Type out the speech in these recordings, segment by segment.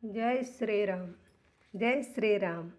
జై శ్రీరామ్. జై శ్రీరామ్.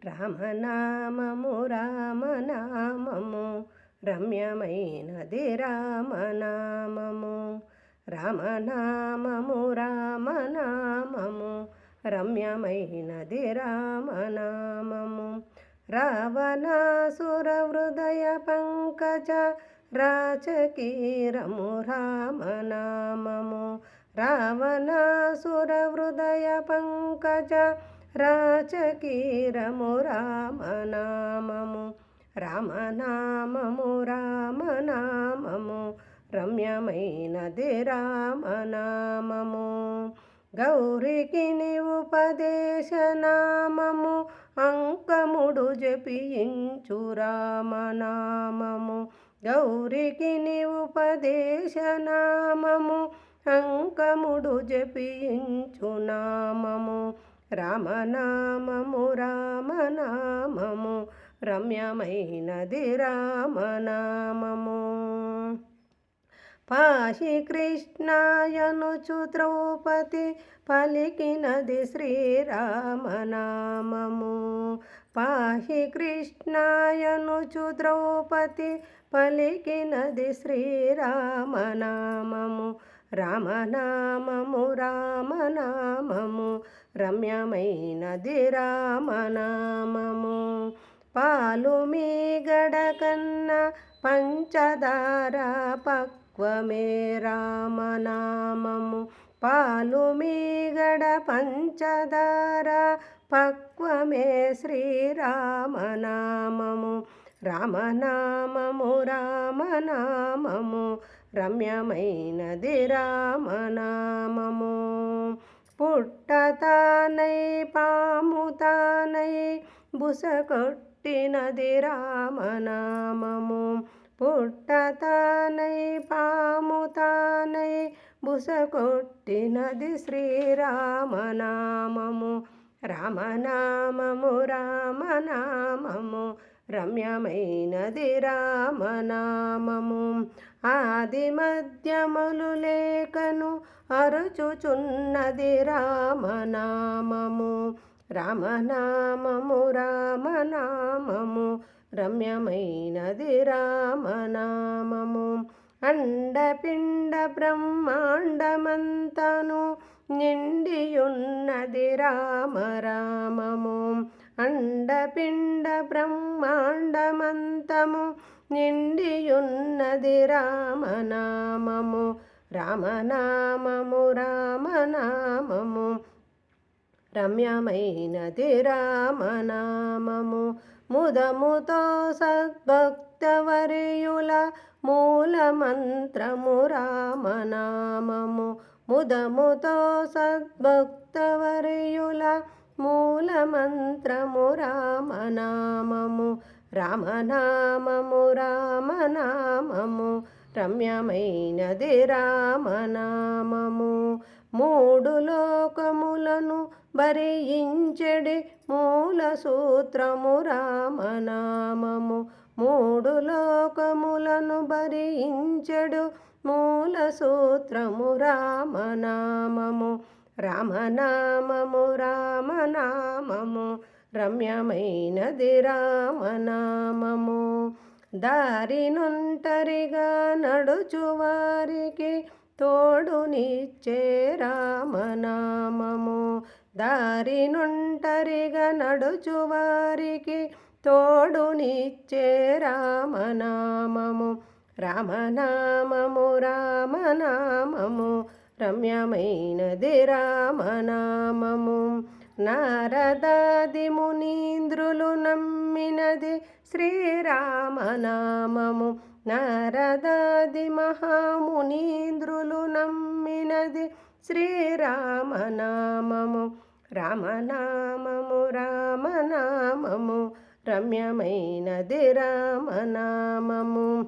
రామనామము రామనామము రమ్యమైనది రామనామము. రామనామము రామనామము రమ్యమైనది రామనామము. రావణాసుర హృదయ పంకజ రాచకీరము రామనామము. రావణాసుర హృదయ పంకజ రాచకీరము రామనామము. రామనామము రామనామము రమ్యమైనది రామనామము. గౌరికి ఉపదేశనామము అంకముడు జపించు రామనామము. గౌరికి ఉపదేశనామము అంకముడు జపించు నామము. రామనామము రామనామము రమ్యమైనది రామనామము. పాహి కృష్ణాయనుచు ద్రౌపది పలికినది శ్రీరామనామము. పాహి కృష్ణాయనుచు ద్రౌపది పలికినది శ్రీరామనామము. రామనామము రామనామము రమ్యమైనది రామనామము. పాలు మీగడ కన్నా పంచదార పక్వమే రామనామము. పాలు మీగడ పంచదార పక్వమే శ్రీరామనామము. రామనామము రామనామము రమ్యమైనది రామనామము. పుట్టతానై పాముతానై బుసకొట్టినది రామనామము. పుట్టతానై పాముతానై బుసకొట్టినది శ్రీరామనామము. రామనామము రామనామము రమ్యమైనది రామనామము. ఆది మధ్యములు లేకను అరుచుచున్నది రామనామము. రామనామము రామనామము రమ్యమైనది రామనామము. అండపిండ బ్రహ్మాండమంతను నిండియున్నది రామరామము. అండపిండ బ్రహ్మాండమంతము నిండియున్నది రామనామము. రామనామము రామనామము రమ్యమైనది రామనామము. ముదముతో సద్భక్తవర్యుల మూలమంత్రము రామనామము. ముదముతో సద్భక్తవర్యుల మూలమంత్రము రామనామము. రామనామము రామనామము రమ్యమైనది రామనామము. మూడు లోకములను భరించెడి మూల సూత్రము రామనామము. మూడు లోకములను భరించెడు మూల సూత్రము రామనామము. రామనామము రామనామము రమ్యమైనది రామనామము. దారినొంటరిగా నడుచువారికి తోడునిచ్చే రామనామము. దారినొంటరిగా నడుచువారికి తోడునిచ్చే రామనామము. రామనామము రామనామము రమ్యమైనది రామనామము. నారదాది మునీంద్రులు నమ్మినది శ్రీరామనామము. నారదాది మహామునీంద్రులు నమ్మినది శ్రీరామనామము. రామనామము రామనామము రమ్యమైనది రామనామము.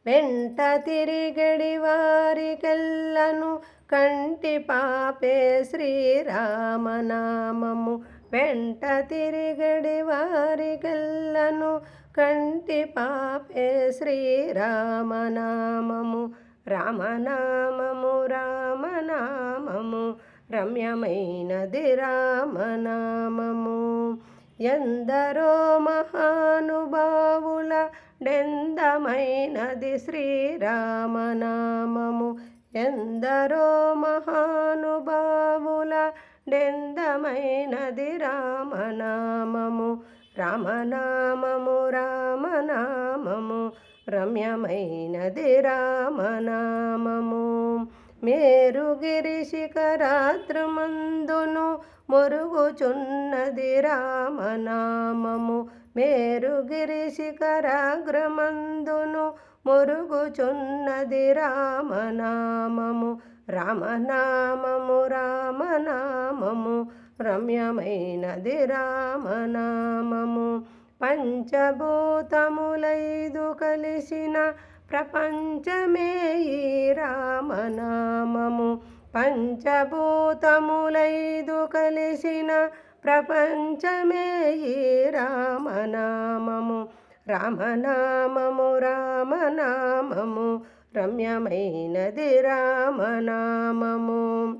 వెంట తిరిగడి వారికెల్లను కంటి పాపే శ్రీరామనామము. వెంట తిరిగడి వారికెల్లను కంటి పాపే శ్రీరామనామము. రామనామము రామనామము రమ్యమైనది రామనామము. ఎందరో మహానుభావుల డెందమైనది శ్రీరామనామము. ఎందరో మహానుభావుల డెందమైనది రామనామము. రామనామము రామనామము రమ్యమైనది రామనామము. మేరుగిరి శిఖరాద్రమందును మొరుగుచున్నది రామనామము. మేరుగిరి శిఖరాగ్రమందును మొరుగుచున్నది రామనామము. రామనామము రామనామము రమ్యమైనది రామనామము. పంచభూతములైదు కలిసిన ప్రపంచమే ఈ రామనామము. పంచభూతములైదు కలిసిన ప్రపంచమే ఈ రామనామము. రామనామము రామనామము రమ్యమైనది రామనామము.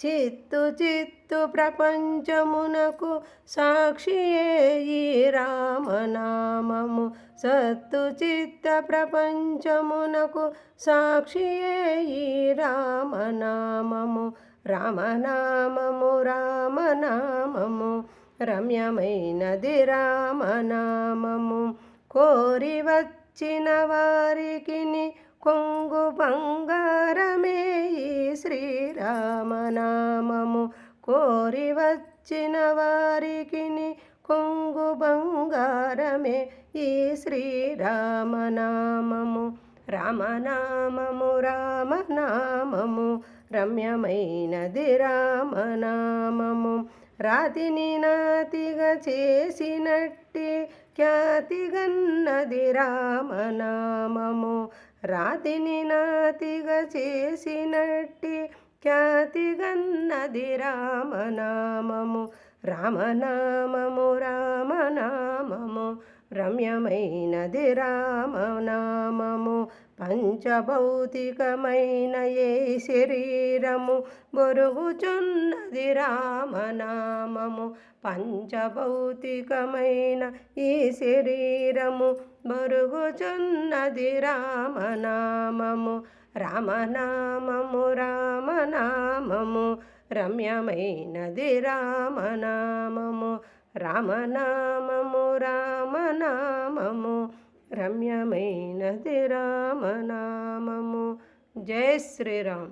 చిత్తు చిత్తు ప్రపంచమునకు సాక్షియే ఈ రామనామము. సత్తు చిత్త ప్రపంచమునకు సాక్షియే ఈ రామనామము. రామనామము రామనామము రమ్యమైనది రామనామము. కోరి వచ్చిన వారికిని కొంగు బంగారమే ఈ శ్రీరామనామము. కోరి వచ్చిన వారికిని కొంగు బంగారమే ఈ శ్రీరామనామము. రామనామము రామనామము రమ్యమైనది రామనామము. రాతిని నాతిగా చేసినట్టి ఖ్యాతిగన్నది రామనామము. రాతిని నాతిగా చేసినట్టి ఖ్యాతిగన్నది రామనామము. రామనామము రామనామము రమ్యమైనది రామనామము. పంచభౌతికమైన ఏ శరీరము బొరుగుచున్నది రామనామము. పంచభౌతికమైన ఈ శరీరము బొరుగుచున్నది రామనామము. రామనామము రామనామము రమ్యమైనది రామనామము. రామనామము రామనామము రమ్యమైనది రామనామము. జై శ్రీరామ్.